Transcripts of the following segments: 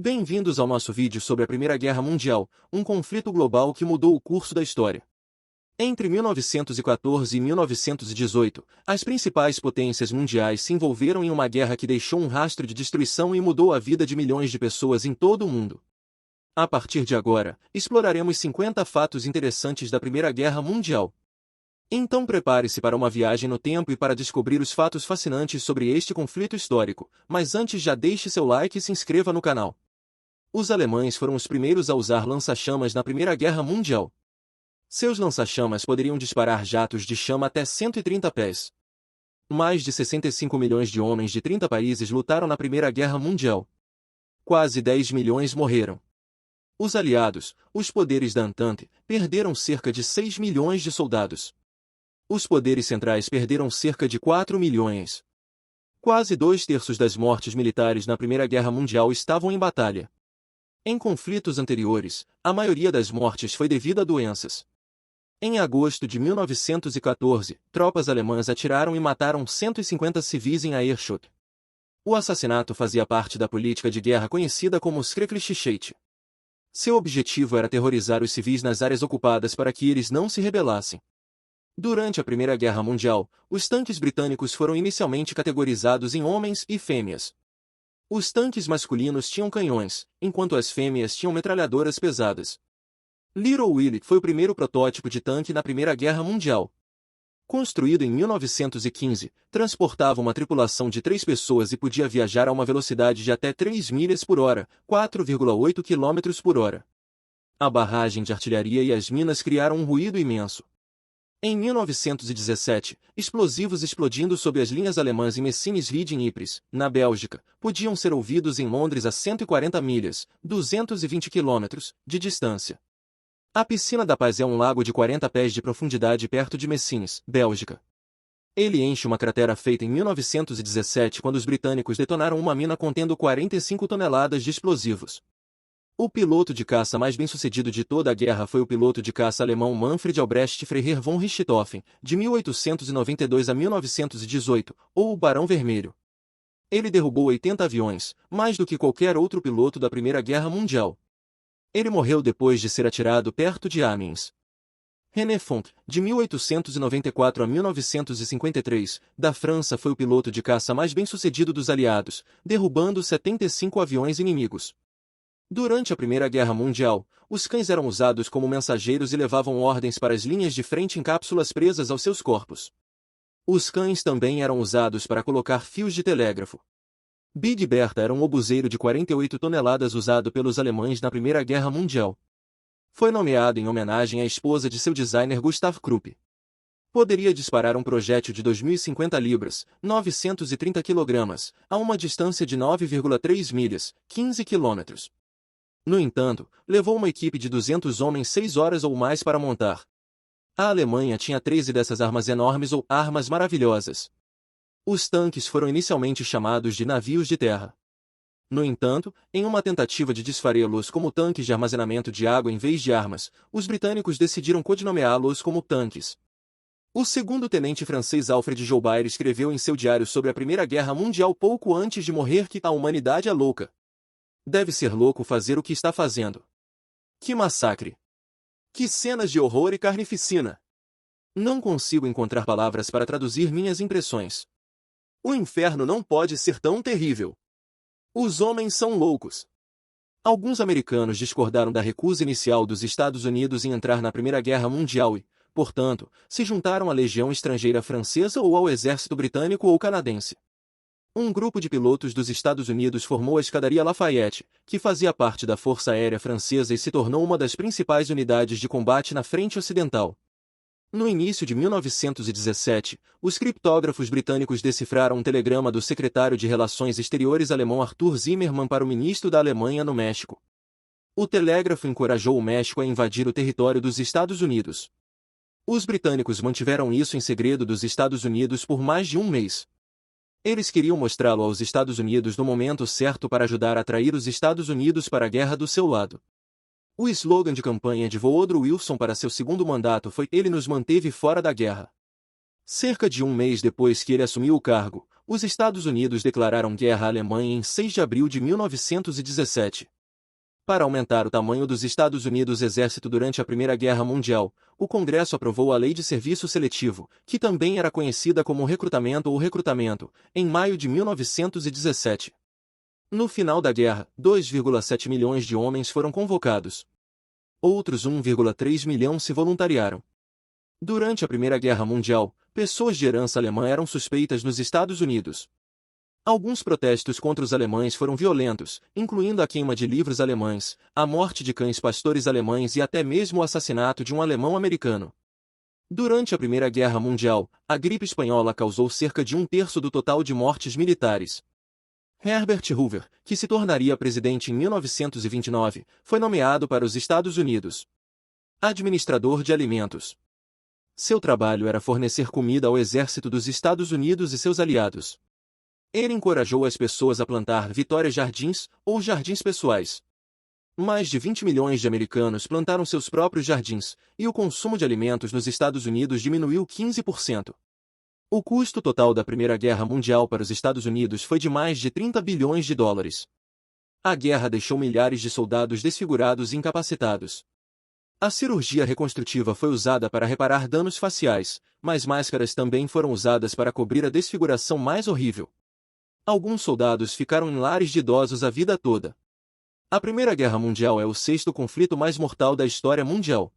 Bem-vindos ao nosso vídeo sobre a Primeira Guerra Mundial, um conflito global que mudou o curso da história. Entre 1914 e 1918, as principais potências mundiais se envolveram em uma guerra que deixou um rastro de destruição e mudou a vida de milhões de pessoas em todo o mundo. A partir de agora, exploraremos 50 fatos interessantes da Primeira Guerra Mundial. Então prepare-se para uma viagem no tempo e para descobrir os fatos fascinantes sobre este conflito histórico, mas antes já deixe seu like e se inscreva no canal. Os alemães foram os primeiros a usar lança-chamas na Primeira Guerra Mundial. Seus lança-chamas poderiam disparar jatos de chama até 130 pés. Mais de 65 milhões de homens de 30 países lutaram na Primeira Guerra Mundial. Quase 10 milhões morreram. Os aliados, os poderes da Entente, perderam cerca de 6 milhões de soldados. Os poderes centrais perderam cerca de 4 milhões. Quase 2/3 das mortes militares na Primeira Guerra Mundial estavam em batalha. Em conflitos anteriores, a maioria das mortes foi devida a doenças. Em agosto de 1914, tropas alemãs atiraram e mataram 150 civis em Aerschot. O assassinato fazia parte da política de guerra conhecida como Schrecklichkeit. Seu objetivo era aterrorizar os civis nas áreas ocupadas para que eles não se rebelassem. Durante a Primeira Guerra Mundial, os tanques britânicos foram inicialmente categorizados em homens e fêmeas. Os tanques masculinos tinham canhões, enquanto as fêmeas tinham metralhadoras pesadas. Little Willie foi o primeiro protótipo de tanque na Primeira Guerra Mundial. Construído em 1915, transportava uma tripulação de 3 pessoas e podia viajar a uma velocidade de até 3 milhas por hora, 4,8 km por hora. A barragem de artilharia e as minas criaram um ruído imenso. Em 1917, explosivos explodindo sob as linhas alemãs em Messines-Ried em Ypres, na Bélgica, podiam ser ouvidos em Londres a 140 milhas, 220 quilômetros, de distância. A Piscina da Paz é um lago de 40 pés de profundidade perto de Messines, Bélgica. Ele enche uma cratera feita em 1917 quando os britânicos detonaram uma mina contendo 45 toneladas de explosivos. O piloto de caça mais bem-sucedido de toda a guerra foi o piloto de caça alemão Manfred Albrecht Freiherr von Richthofen, de 1892 a 1918, ou o Barão Vermelho. Ele derrubou 80 aviões, mais do que qualquer outro piloto da Primeira Guerra Mundial. Ele morreu depois de ser atirado perto de Amiens. René Font, de 1894 a 1953, da França foi o piloto de caça mais bem-sucedido dos aliados, derrubando 75 aviões inimigos. Durante a Primeira Guerra Mundial, os cães eram usados como mensageiros e levavam ordens para as linhas de frente em cápsulas presas aos seus corpos. Os cães também eram usados para colocar fios de telégrafo. Big Bertha era um obuseiro de 48 toneladas usado pelos alemães na Primeira Guerra Mundial. Foi nomeado em homenagem à esposa de seu designer Gustav Krupp. Poderia disparar um projétil de 2.050 libras, 930 kg, a uma distância de 9,3 milhas, 15 km. No entanto, levou uma equipe de 200 homens 6 horas ou mais para montar. A Alemanha tinha 13 dessas armas enormes ou armas maravilhosas. Os tanques foram inicialmente chamados de navios de terra. No entanto, em uma tentativa de disfarê-los como tanques de armazenamento de água em vez de armas, os britânicos decidiram codinomeá-los como tanques. O segundo-tenente francês Alfred Joubert escreveu em seu diário sobre a Primeira Guerra Mundial pouco antes de morrer que a humanidade é louca. Deve ser louco fazer o que está fazendo. Que massacre! Que cenas de horror e carnificina! Não consigo encontrar palavras para traduzir minhas impressões. O inferno não pode ser tão terrível. Os homens são loucos. Alguns americanos discordaram da recusa inicial dos Estados Unidos em entrar na Primeira Guerra Mundial e, portanto, se juntaram à Legião Estrangeira Francesa ou ao Exército Britânico ou Canadense. Um grupo de pilotos dos Estados Unidos formou a Escadaria Lafayette, que fazia parte da Força Aérea Francesa e se tornou uma das principais unidades de combate na frente ocidental. No início de 1917, os criptógrafos britânicos decifraram um telegrama do secretário de Relações Exteriores alemão Arthur Zimmermann para o ministro da Alemanha no México. O telégrafo encorajou o México a invadir o território dos Estados Unidos. Os britânicos mantiveram isso em segredo dos Estados Unidos por mais de um mês. Eles queriam mostrá-lo aos Estados Unidos no momento certo para ajudar a atrair os Estados Unidos para a guerra do seu lado. O slogan de campanha de Woodrow Wilson para seu segundo mandato foi "Ele nos manteve fora da guerra". Cerca de um mês depois que ele assumiu o cargo, Os Estados Unidos declararam guerra à Alemanha em 6 de abril de 1917. Para aumentar o tamanho dos Estados Unidos Exército durante a Primeira Guerra Mundial, o Congresso aprovou a Lei de Serviço Seletivo, que também era conhecida como recrutamento ou recrutamento, em maio de 1917. No final da guerra, 2,7 milhões de homens foram convocados. Outros 1,3 milhão se voluntariaram. Durante a Primeira Guerra Mundial, pessoas de herança alemã eram suspeitas nos Estados Unidos. Alguns protestos contra os alemães foram violentos, incluindo a queima de livros alemães, a morte de cães pastores alemães e até mesmo o assassinato de um alemão americano. Durante a Primeira Guerra Mundial, a gripe espanhola causou cerca de 1/3 do total de mortes militares. Herbert Hoover, que se tornaria presidente em 1929, foi nomeado para os Estados Unidos. Administrador de alimentos. Seu trabalho era fornecer comida ao exército dos Estados Unidos e seus aliados. Ele encorajou as pessoas a plantar Vitória Jardins, ou jardins pessoais. Mais de 20 milhões de americanos plantaram seus próprios jardins, e o consumo de alimentos nos Estados Unidos diminuiu 15%. O custo total da Primeira Guerra Mundial para os Estados Unidos foi de mais de 30 bilhões de dólares. A guerra deixou milhares de soldados desfigurados e incapacitados. A cirurgia reconstrutiva foi usada para reparar danos faciais, mas máscaras também foram usadas para cobrir a desfiguração mais horrível. Alguns soldados ficaram em lares de idosos a vida toda. A Primeira Guerra Mundial é o 6º conflito mais mortal da história mundial.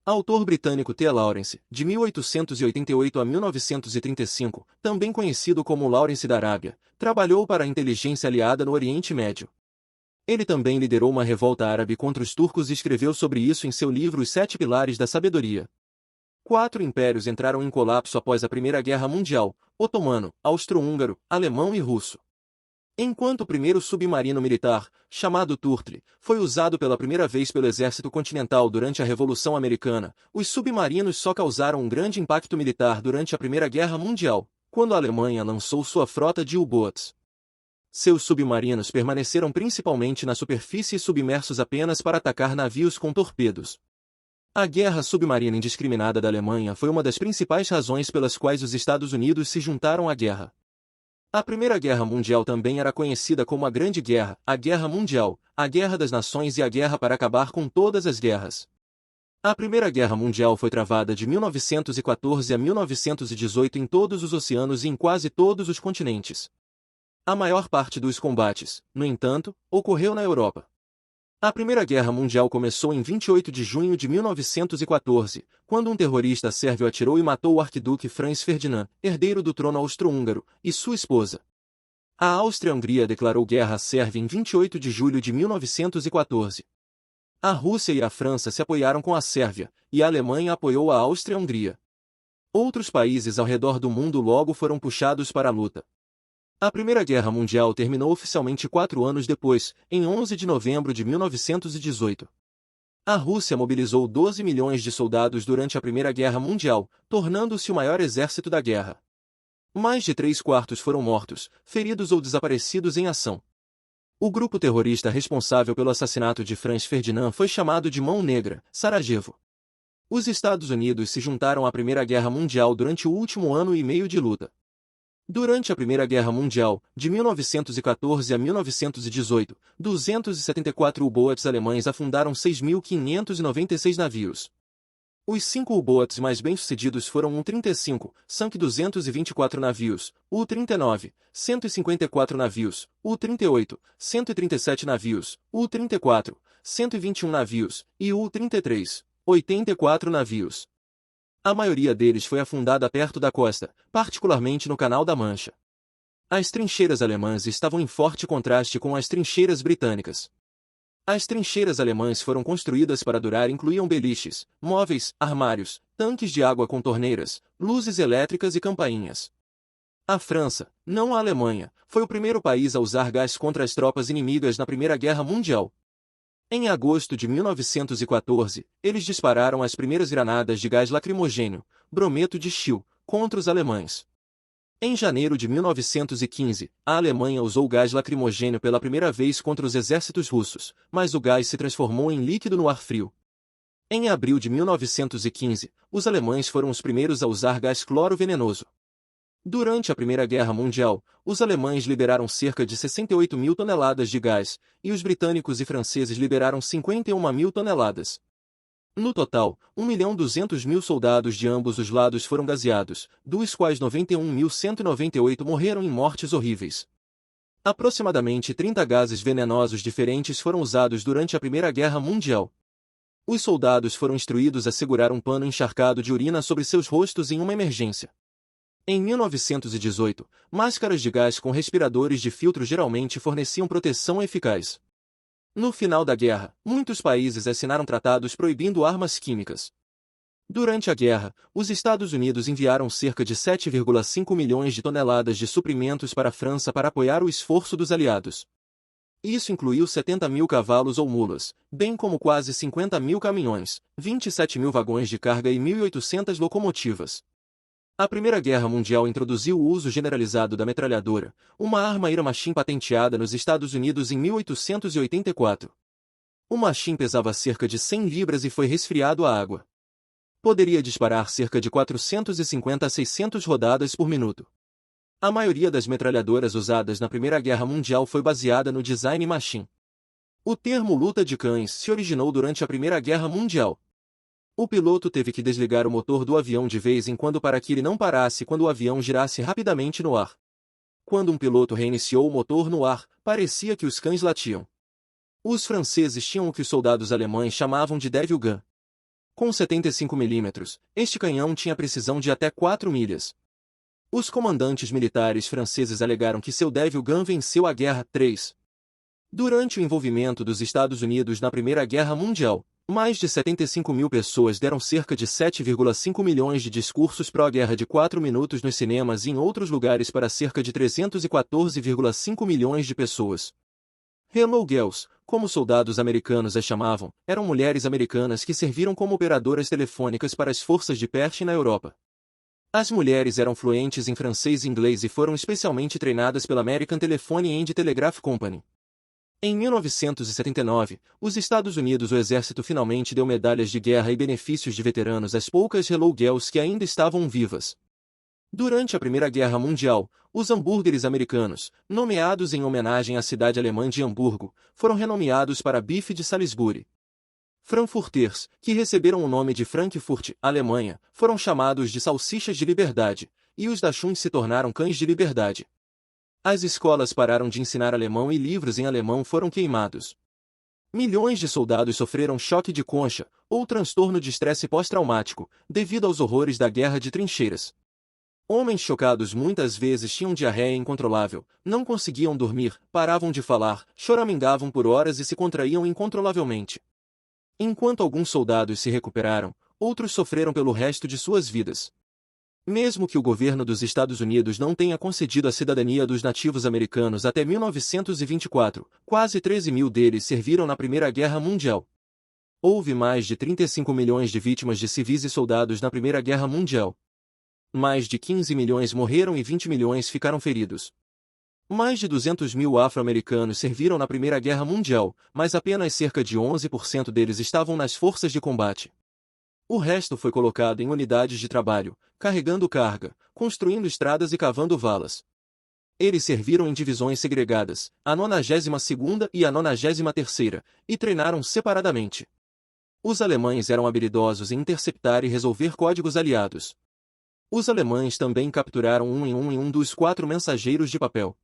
Autor britânico T. Lawrence, de 1888 a 1935, também conhecido como Lawrence da Arábia, trabalhou para a inteligência aliada no Oriente Médio. Ele também liderou uma revolta árabe contra os turcos e escreveu sobre isso em seu livro Os 7 Pilares da Sabedoria. 4 impérios entraram em colapso após a Primeira Guerra Mundial: otomano, austro-húngaro, alemão e russo. Enquanto o primeiro submarino militar, chamado Turtle, foi usado pela primeira vez pelo exército continental durante a Revolução Americana, os submarinos só causaram um grande impacto militar durante a Primeira Guerra Mundial, quando a Alemanha lançou sua frota de U-boats. Seus submarinos permaneceram principalmente na superfície e submersos apenas para atacar navios com torpedos. A guerra submarina indiscriminada da Alemanha foi uma das principais razões pelas quais os Estados Unidos se juntaram à guerra. A Primeira Guerra Mundial também era conhecida como a Grande Guerra, a Guerra Mundial, a Guerra das Nações e a Guerra para acabar com todas as guerras. A Primeira Guerra Mundial foi travada de 1914 a 1918 em todos os oceanos e em quase todos os continentes. A maior parte dos combates, no entanto, ocorreu na Europa. A Primeira Guerra Mundial começou em 28 de junho de 1914, quando um terrorista sérvio atirou e matou o arquiduque Franz Ferdinand, herdeiro do trono austro-húngaro, e sua esposa. A Áustria-Hungria declarou guerra à Sérvia em 28 de julho de 1914. A Rússia e a França se apoiaram com a Sérvia, e a Alemanha apoiou a Áustria-Hungria. Outros países ao redor do mundo logo foram puxados para a luta. A Primeira Guerra Mundial terminou oficialmente 4 anos depois, em 11 de novembro de 1918. A Rússia mobilizou 12 milhões de soldados durante a Primeira Guerra Mundial, tornando-se o maior exército da guerra. Mais de 3/4 foram mortos, feridos ou desaparecidos em ação. O grupo terrorista responsável pelo assassinato de Franz Ferdinand foi chamado de Mão Negra, Sarajevo. Os Estados Unidos se juntaram à Primeira Guerra Mundial durante o último ano e meio de luta. Durante a Primeira Guerra Mundial, de 1914 a 1918, 274 U-boats alemães afundaram 6.596 navios. Os 5 U-boats mais bem-sucedidos foram o U-35, sank 224 navios, o U-39, 154 navios, o U-38, 137 navios, o U-34, 121 navios, e o U-33, 84 navios. A maioria deles foi afundada perto da costa, particularmente no Canal da Mancha. As trincheiras alemãs estavam em forte contraste com as trincheiras britânicas. As trincheiras alemãs foram construídas para durar e incluíam beliches, móveis, armários, tanques de água com torneiras, luzes elétricas e campainhas. A França, não a Alemanha, foi o primeiro país a usar gás contra as tropas inimigas na Primeira Guerra Mundial. Em agosto de 1914, eles dispararam as primeiras granadas de gás lacrimogênio, brometo de Chil, contra os alemães. Em janeiro de 1915, a Alemanha usou gás lacrimogênio pela primeira vez contra os exércitos russos, mas o gás se transformou em líquido no ar frio. Em abril de 1915, os alemães foram os primeiros a usar gás cloro venenoso. Durante a Primeira Guerra Mundial, os alemães liberaram cerca de 68 mil toneladas de gás, e os britânicos e franceses liberaram 51 mil toneladas. No total, 1.200.000 soldados de ambos os lados foram gaseados, dos quais 91.198 morreram em mortes horríveis. Aproximadamente 30 gases venenosos diferentes foram usados durante a Primeira Guerra Mundial. Os soldados foram instruídos a segurar um pano encharcado de urina sobre seus rostos em uma emergência. Em 1918, máscaras de gás com respiradores de filtro geralmente forneciam proteção eficaz. No final da guerra, muitos países assinaram tratados proibindo armas químicas. Durante a guerra, os Estados Unidos enviaram cerca de 7,5 milhões de toneladas de suprimentos para a França para apoiar o esforço dos aliados. Isso incluiu 70 mil cavalos ou mulas, bem como quase 50 mil caminhões, 27 mil vagões de carga e 1.800 locomotivas. A Primeira Guerra Mundial introduziu o uso generalizado da metralhadora, uma arma Air Machine patenteada nos Estados Unidos em 1884. O Machine pesava cerca de 100 libras e foi resfriado à água. Poderia disparar cerca de 450 a 600 rodadas por minuto. A maioria das metralhadoras usadas na Primeira Guerra Mundial foi baseada no design Machine. O termo luta de cães se originou durante a Primeira Guerra Mundial. O piloto teve que desligar o motor do avião de vez em quando para que ele não parasse quando o avião girasse rapidamente no ar. Quando um piloto reiniciou o motor no ar, parecia que os cães latiam. Os franceses tinham o que os soldados alemães chamavam de Devil Gun. Com 75 mm, este canhão tinha precisão de até 4 milhas. Os comandantes militares franceses alegaram que seu Devil Gun venceu a Guerra 3. Durante o envolvimento dos Estados Unidos na Primeira Guerra Mundial, mais de 75 mil pessoas deram cerca de 7,5 milhões de discursos pró-guerra de 4 minutos nos cinemas e em outros lugares para cerca de 314,5 milhões de pessoas. Hello Girls, como soldados americanos as chamavam, eram mulheres americanas que serviram como operadoras telefônicas para as forças de Pershing na Europa. As mulheres eram fluentes em francês e inglês e foram especialmente treinadas pela American Telephone and Telegraph Company. Em 1979, os Estados Unidos o exército finalmente deu medalhas de guerra e benefícios de veteranos às poucas Hello Girls que ainda estavam vivas. Durante a Primeira Guerra Mundial, os hambúrgueres americanos, nomeados em homenagem à cidade alemã de Hamburgo, foram renomeados para bife de Salisbury. Frankfurters, que receberam o nome de Frankfurt, Alemanha, foram chamados de salsichas de liberdade, e os Dachshunds se tornaram cães de liberdade. As escolas pararam de ensinar alemão e livros em alemão foram queimados. Milhões de soldados sofreram choque de concha, ou transtorno de estresse pós-traumático, devido aos horrores da guerra de trincheiras. Homens chocados muitas vezes tinham diarreia incontrolável, não conseguiam dormir, paravam de falar, choramingavam por horas e se contraíam incontrolavelmente. Enquanto alguns soldados se recuperaram, outros sofreram pelo resto de suas vidas. Mesmo que o governo dos Estados Unidos não tenha concedido a cidadania dos nativos americanos até 1924, quase 13 mil deles serviram na Primeira Guerra Mundial. Houve mais de 35 milhões de vítimas de civis e soldados na Primeira Guerra Mundial. Mais de 15 milhões morreram e 20 milhões ficaram feridos. Mais de 200 mil afro-americanos serviram na Primeira Guerra Mundial, mas apenas cerca de 11% deles estavam nas forças de combate. O resto foi colocado em unidades de trabalho, carregando carga, construindo estradas e cavando valas. Eles serviram em divisões segregadas, a 92ª e a 93ª, e treinaram separadamente. Os alemães eram habilidosos em interceptar e resolver códigos aliados. Os alemães também capturaram um dos 4 mensageiros de papel.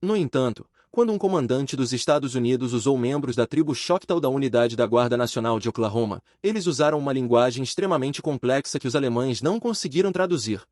No entanto, quando um comandante dos Estados Unidos usou membros da tribo Choctaw da unidade da Guarda Nacional de Oklahoma, eles usaram uma linguagem extremamente complexa que os alemães não conseguiram traduzir.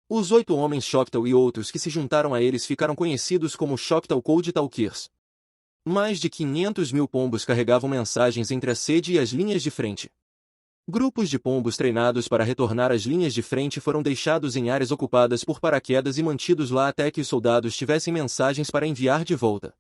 Os 8 homens Choctaw e outros que se juntaram a eles ficaram conhecidos como Choctaw Code Talkers. Mais de 500 mil pombos carregavam mensagens entre a sede e as linhas de frente. Grupos de pombos treinados para retornar às linhas de frente foram deixados em áreas ocupadas por paraquedas e mantidos lá até que os soldados tivessem mensagens para enviar de volta.